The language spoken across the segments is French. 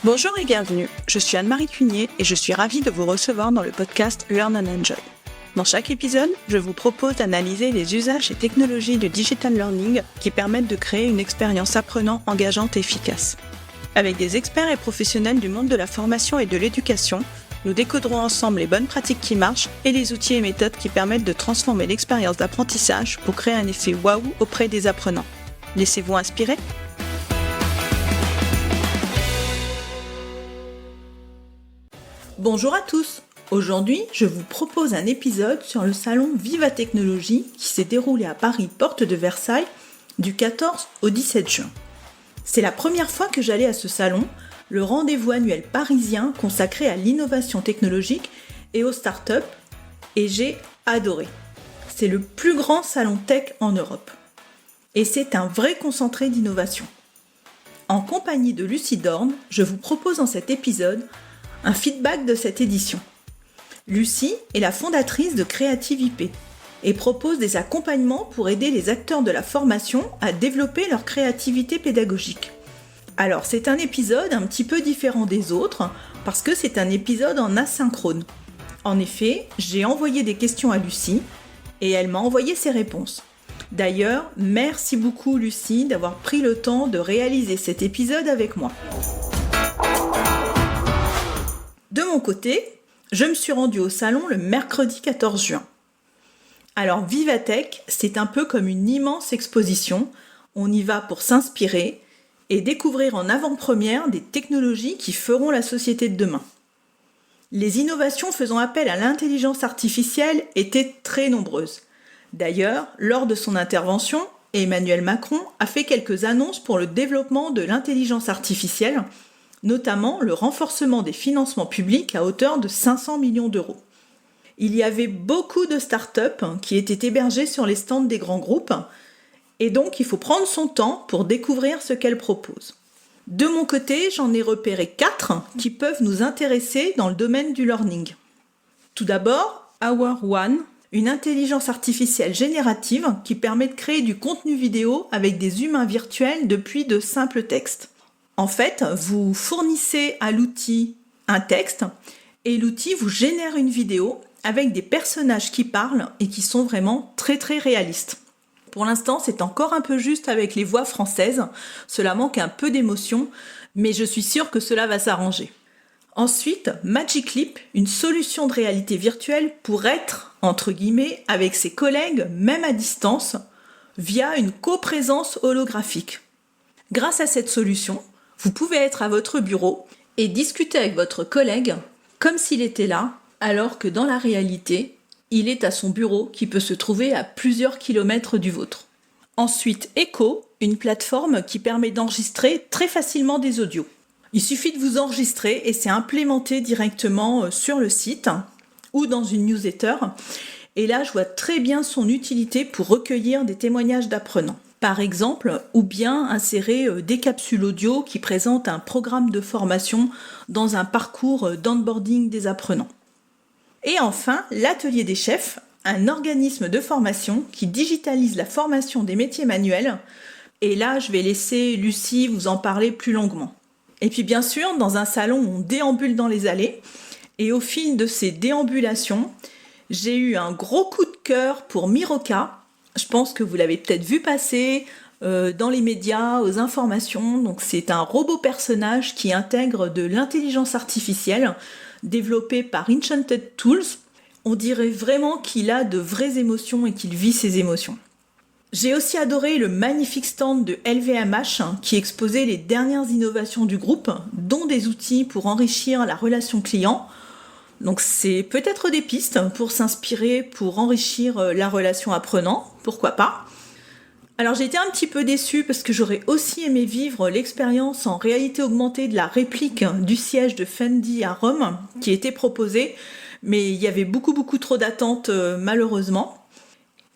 Bonjour et bienvenue, je suis Anne-Marie Cunier et je suis ravie de vous recevoir dans le podcast Learn and Enjoy. Dans chaque épisode, je vous propose d'analyser les usages et technologies du digital learning qui permettent de créer une expérience apprenant engageante et efficace. Avec des experts et professionnels du monde de la formation et de l'éducation, nous décoderons ensemble les bonnes pratiques qui marchent et les outils et méthodes qui permettent de transformer l'expérience d'apprentissage pour créer un effet waouh auprès des apprenants. Laissez-vous inspirer. Bonjour à tous. Aujourd'hui, je vous propose un épisode sur le salon Viva Technologie qui s'est déroulé à Paris, porte de Versailles, du 14 au 17 juin. C'est la première fois que j'allais à ce salon, le rendez-vous annuel parisien consacré à l'innovation technologique et aux startups, et j'ai adoré. C'est le plus grand salon tech en Europe. Et c'est un vrai concentré d'innovation. En compagnie de Lucie Dorn, je vous propose dans cet épisode un feedback de cette édition. Lucie est la fondatrice de Creative IP et propose des accompagnements pour aider les acteurs de la formation à développer leur créativité pédagogique. Alors c'est un épisode un petit peu différent des autres parce que c'est un épisode en asynchrone. En effet, j'ai envoyé des questions à Lucie et elle m'a envoyé ses réponses. D'ailleurs, merci beaucoup Lucie d'avoir pris le temps de réaliser cet épisode avec moi. De mon côté, je me suis rendue au salon le mercredi 14 juin. Alors Vivatech, c'est un peu comme une immense exposition. On y va pour s'inspirer et découvrir en avant-première des technologies qui feront la société de demain. Les innovations faisant appel à l'intelligence artificielle étaient très nombreuses. D'ailleurs, lors de son intervention, Emmanuel Macron a fait quelques annonces pour le développement de l'intelligence artificielle, notamment le renforcement des financements publics à hauteur de 500 millions d'euros. Il y avait beaucoup de startups qui étaient hébergées sur les stands des grands groupes, et donc il faut prendre son temps pour découvrir ce qu'elles proposent. De mon côté, j'en ai repéré 4 qui peuvent nous intéresser dans le domaine du learning. Tout d'abord, Hour One, une intelligence artificielle générative qui permet de créer du contenu vidéo avec des humains virtuels depuis de simples textes. En fait, vous fournissez à l'outil un texte et l'outil vous génère une vidéo avec des personnages qui parlent et qui sont vraiment très très réalistes. Pour l'instant, c'est encore un peu juste avec les voix françaises, cela manque un peu d'émotion, mais je suis sûre que cela va s'arranger. Ensuite, Magic Leap, une solution de réalité virtuelle pour être, entre guillemets, avec ses collègues, même à distance, via une coprésence holographique. Grâce à cette solution, vous pouvez être à votre bureau et discuter avec votre collègue comme s'il était là, alors que dans la réalité, il est à son bureau qui peut se trouver à plusieurs kilomètres du vôtre. Ensuite, Echo, une plateforme qui permet d'enregistrer très facilement des audios. Il suffit de vous enregistrer et c'est implémenté directement sur le site ou dans une newsletter. Et là, je vois très bien son utilité pour recueillir des témoignages d'apprenants. Par exemple, ou bien insérer des capsules audio qui présentent un programme de formation dans un parcours d'onboarding des apprenants. Et enfin, l'Atelier des chefs, un organisme de formation qui digitalise la formation des métiers manuels. Et là, je vais laisser Lucie vous en parler plus longuement. Et puis bien sûr, dans un salon, on déambule dans les allées. Et au fil de ces déambulations, j'ai eu un gros coup de cœur pour Miroka. Je pense que vous l'avez peut-être vu passer dans les médias, aux informations. Donc c'est un robot personnage qui intègre de l'intelligence artificielle développé par Enchanted Tools. On dirait vraiment qu'il a de vraies émotions et qu'il vit ses émotions. J'ai aussi adoré le magnifique stand de LVMH qui exposait les dernières innovations du groupe, dont des outils pour enrichir la relation client. Donc c'est peut-être des pistes pour s'inspirer, pour enrichir la relation apprenant, pourquoi pas. Alors j'ai été un petit peu déçue parce que j'aurais aussi aimé vivre l'expérience en réalité augmentée de la réplique du siège de Fendi à Rome qui était proposée, mais il y avait beaucoup trop d'attentes malheureusement.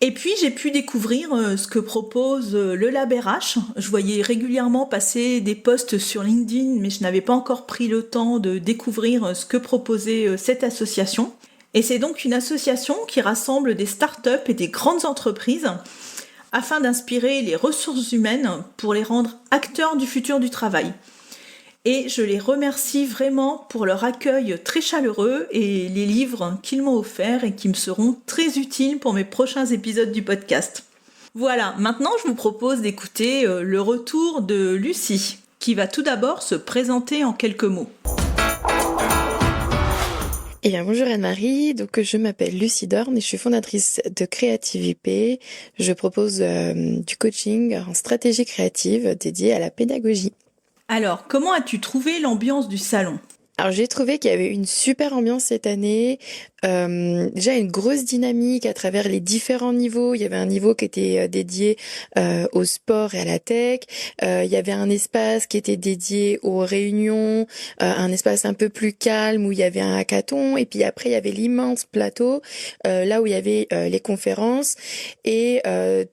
Et puis j'ai pu découvrir ce que propose le Lab RH. Je voyais régulièrement passer des posts sur LinkedIn, mais je n'avais pas encore pris le temps de découvrir ce que proposait cette association. Et c'est donc une association qui rassemble des startups et des grandes entreprises afin d'inspirer les ressources humaines pour les rendre acteurs du futur du travail. et je les remercie vraiment pour leur accueil très chaleureux et les livres qu'ils m'ont offerts et qui me seront très utiles pour mes prochains épisodes du podcast. Voilà, maintenant je vous propose d'écouter le retour de Lucie, qui va tout d'abord se présenter en quelques mots. Eh bien, bonjour Anne-Marie, donc je m'appelle Lucie Dorn et je suis fondatrice de Creative IP. Je propose du coaching en stratégie créative dédié à la pédagogie. Alors, comment as-tu trouvé l'ambiance du salon ? Alors j'ai trouvé qu'il y avait une super ambiance cette année, déjà une grosse dynamique à travers les différents niveaux. Il y avait un niveau qui était dédié au sport et à la tech, il y avait un espace qui était dédié aux réunions, un espace un peu plus calme où il y avait un hackathon, et puis après il y avait l'immense plateau, là où il y avait les conférences et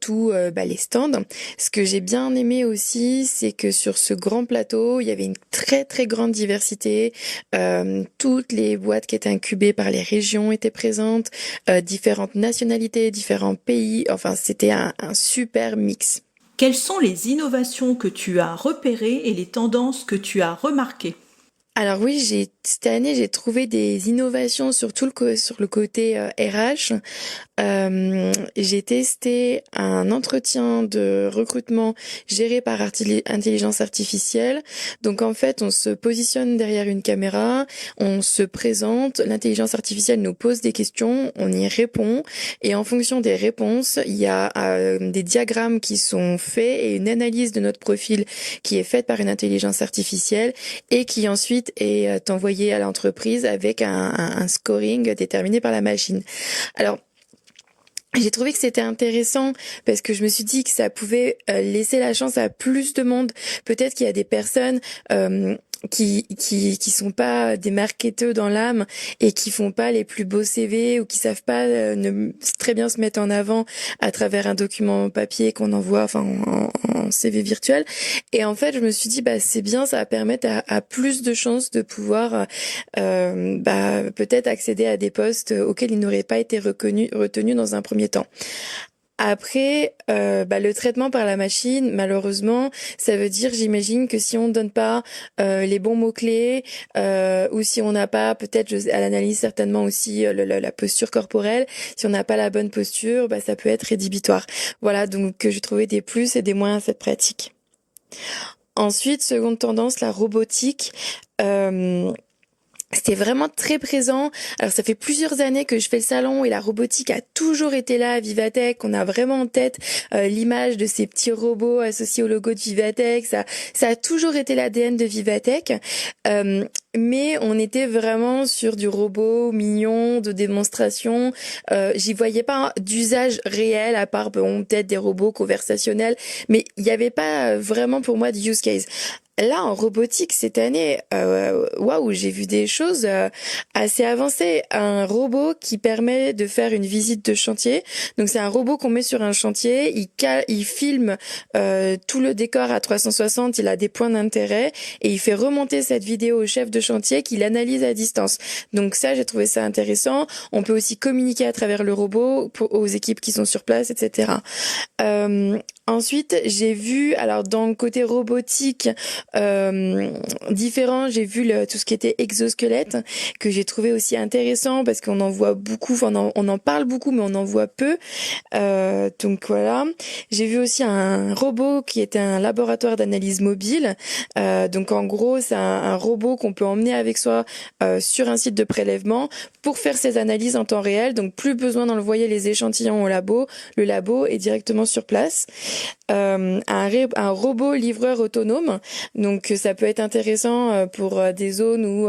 tous les stands. Ce que j'ai bien aimé aussi, c'est que sur ce grand plateau, il y avait une très très grande diversité. Toutes les boîtes qui étaient incubées par les régions étaient présentes, différentes nationalités, différents pays, enfin c'était un super mix. Quelles sont les innovations que tu as repérées et les tendances que tu as remarquées ? Alors oui, cette année j'ai trouvé des innovations sur sur le côté RH. J'ai testé un entretien de recrutement géré par intelligence artificielle. Donc en fait, on se positionne derrière une caméra, on se présente, l'intelligence artificielle nous pose des questions, on y répond, et en fonction des réponses, il y a des diagrammes qui sont faits et une analyse de notre profil qui est faite par une intelligence artificielle et qui ensuite est envoyée à l'entreprise avec un scoring déterminé par la machine. Alors, j'ai trouvé que c'était intéressant parce que je me suis dit que ça pouvait laisser la chance à plus de monde. Peut-être qu'il y a des personnes qui sont pas des marketeurs dans l'âme et qui font pas les plus beaux CV ou qui savent pas très bien se mettre en avant à travers un document papier qu'on envoie en CV virtuel. Et en fait, je me suis dit c'est bien, ça va permettre à plus de chances de pouvoir peut-être accéder à des postes auxquels ils n'auraient pas été retenus dans un premier temps. Après, le traitement par la machine, malheureusement, ça veut dire, j'imagine, que si on ne donne pas les bons mots-clés, ou si on n'a pas, peut-être, elle analyse certainement aussi la posture corporelle, si on n'a pas la bonne posture, ça peut être rédhibitoire. Voilà, donc j'ai trouvé des plus et des moins à cette pratique. Ensuite, seconde tendance, la robotique. C'était vraiment très présent. Alors ça fait plusieurs années que je fais le salon et la robotique a toujours été là à Vivatech. On a vraiment en tête l'image de ces petits robots associés au logo de Vivatech. Ça a toujours été l'ADN de Vivatech. Mais on était vraiment sur du robot mignon, de démonstration. J'y voyais pas d'usage réel à part peut-être des robots conversationnels. Mais il n'y avait pas vraiment pour moi de use case. Là, en robotique, cette année, j'ai vu des choses assez avancées. Un robot qui permet de faire une visite de chantier. Donc, c'est un robot qu'on met sur un chantier. Il filme tout le décor à 360. Il a des points d'intérêt et il fait remonter cette vidéo au chef de chantier qui l'analyse à distance. Donc ça, j'ai trouvé ça intéressant. On peut aussi communiquer à travers le robot aux équipes qui sont sur place, etc. Ensuite, j'ai vu, alors dans le côté robotique différent, j'ai vu tout ce qui était exosquelette, que j'ai trouvé aussi intéressant parce qu'on en voit beaucoup, on en parle beaucoup, mais on en voit peu. Donc voilà. J'ai vu aussi un robot qui était un laboratoire d'analyse mobile. Donc en gros, c'est un robot qu'on peut emmener avec soi sur un site de prélèvement pour faire ses analyses en temps réel. Donc plus besoin d'envoyer les échantillons au labo. Le labo est directement sur place. Un robot livreur autonome, donc ça peut être intéressant pour des zones où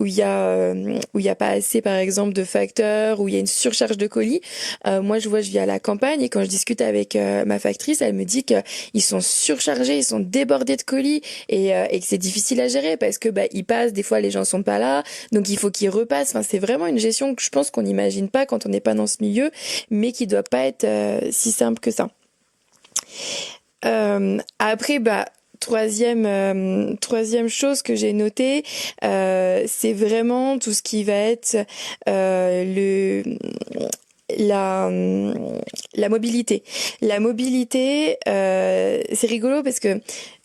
il y a pas assez, par exemple, de facteurs, où il y a une surcharge de colis. Moi je vis à la campagne et quand je discute avec ma factrice, elle me dit que ils sont surchargés, ils sont débordés de colis et que c'est difficile à gérer parce que ils passent, des fois les gens sont pas là, donc il faut qu'ils repassent. Enfin, c'est vraiment une gestion que je pense qu'on n'imagine pas quand on n'est pas dans ce milieu, mais qui doit pas être si simple que ça. Après, troisième chose que j'ai notée, c'est vraiment tout ce qui va être la mobilité. La mobilité, c'est rigolo parce que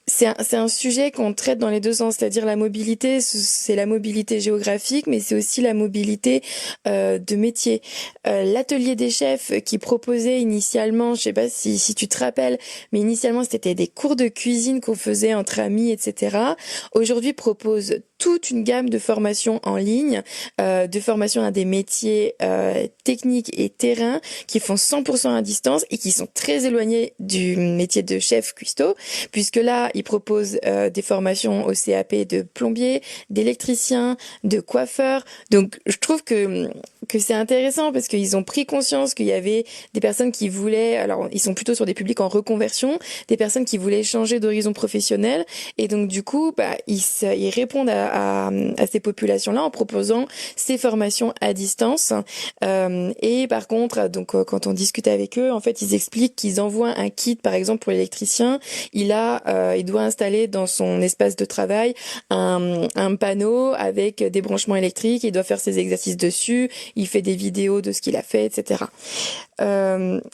C'est un sujet qu'on traite dans les deux sens, c'est-à-dire la mobilité, c'est la mobilité géographique, mais c'est aussi la mobilité de métier. L'atelier des chefs qui proposait initialement, je sais pas si tu te rappelles, mais initialement c'était des cours de cuisine qu'on faisait entre amis, etc. Aujourd'hui propose toute une gamme de formations en ligne, de formations à des métiers techniques et terrain qui font 100% à distance et qui sont très éloignés du métier de chef cuistot, puisque là, ils proposent des formations au CAP de plombier, d'électricien, de coiffeur. Donc, je trouve que c'est intéressant parce qu'ils ont pris conscience qu'il y avait des personnes qui voulaient, alors ils sont plutôt sur des publics en reconversion, des personnes qui voulaient changer d'horizon professionnel, et donc du coup, ils répondent à ces populations-là en proposant ces formations à distance. Et par contre, donc quand on discute avec eux, en fait, ils expliquent qu'ils envoient un kit, par exemple pour l'électricien, il doit installer dans son espace de travail un panneau avec des branchements électriques, il doit faire ses exercices dessus, il fait des vidéos de ce qu'il a fait, etc.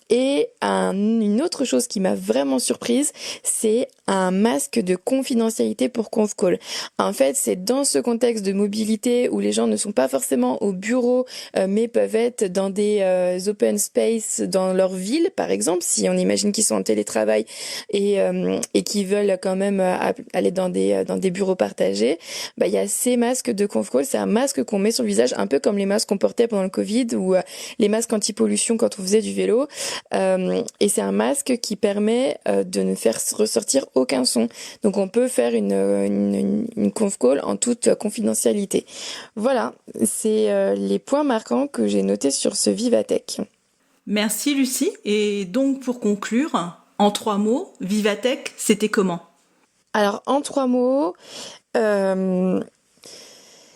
Et une autre chose qui m'a vraiment surprise, c'est un masque de confidentialité pour conf call. En fait, c'est dans ce contexte de mobilité où les gens ne sont pas forcément au bureau, mais peuvent être dans des open space dans leur ville, par exemple, si on imagine qu'ils sont en télétravail et qui veulent quand même aller dans des bureaux partagés. Il y a ces masques de conf call. C'est un masque qu'on met sur le visage, un peu comme les masques qu'on portait pendant le Covid ou les masques anti-pollution quand on faisait du vélo. Et c'est un masque qui permet de ne faire ressortir aucun son. Donc on peut faire une conf call en toute confidentialité. Voilà, c'est les points marquants que j'ai notés sur ce Vivatech. Merci Lucie. Et donc pour conclure, en 3 mots, Vivatech, c'était comment ? Alors en 3 mots,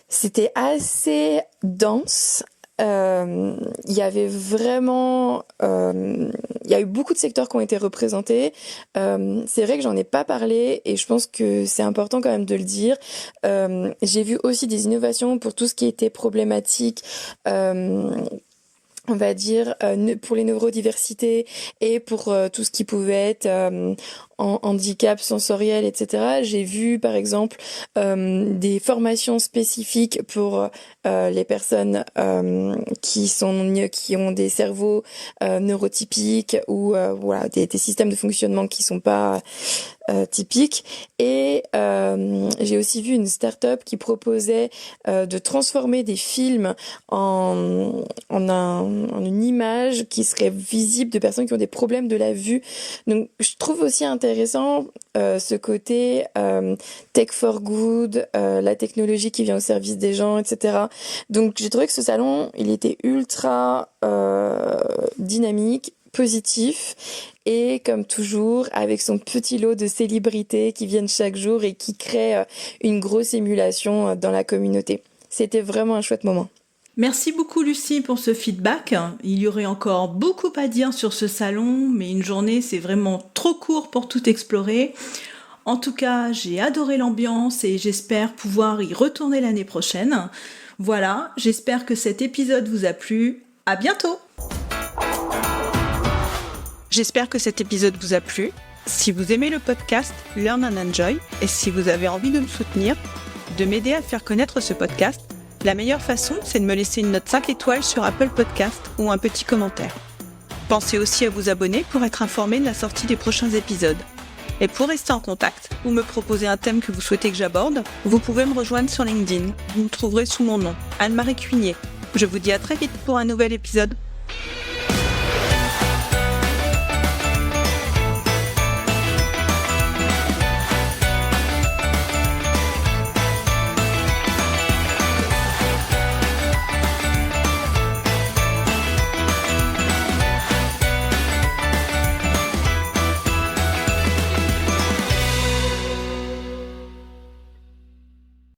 c'était assez dense. Il y avait vraiment, il y a eu beaucoup de secteurs qui ont été représentés. C'est vrai que j'en ai pas parlé et je pense que c'est important quand même de le dire. J'ai vu aussi des innovations pour tout ce qui était problématique. On va dire pour les neurodiversités et pour tout ce qui pouvait être en handicap sensoriel, etc. J'ai vu par exemple des formations spécifiques pour les personnes qui ont des cerveaux neurotypiques ou voilà des systèmes de fonctionnement qui sont pas typiques. Et j'ai aussi vu une start-up qui proposait de transformer des films en une image qui serait visible de personnes qui ont des problèmes de la vue. Donc je trouve aussi intéressant ce côté tech for good, la technologie qui vient au service des gens, etc. Donc j'ai trouvé que ce salon, il était ultra dynamique, positif et comme toujours avec son petit lot de célébrités qui viennent chaque jour et qui créent une grosse émulation dans la communauté. C'était vraiment un chouette moment. Merci beaucoup Lucie pour ce feedback. Il y aurait encore beaucoup à dire sur ce salon, mais une journée c'est vraiment trop court pour tout explorer. En tout cas, j'ai adoré l'ambiance et j'espère pouvoir y retourner l'année prochaine. Voilà, j'espère que cet épisode vous a plu. À bientôt! J'espère que cet épisode vous a plu. Si vous aimez le podcast Learn and Enjoy et si vous avez envie de me soutenir, de m'aider à faire connaître ce podcast, la meilleure façon, c'est de me laisser une note 5 étoiles sur Apple Podcast ou un petit commentaire. Pensez aussi à vous abonner pour être informé de la sortie des prochains épisodes. Et pour rester en contact ou me proposer un thème que vous souhaitez que j'aborde, vous pouvez me rejoindre sur LinkedIn. Vous me trouverez sous mon nom, Anne-Marie Cuinier. Je vous dis à très vite pour un nouvel épisode.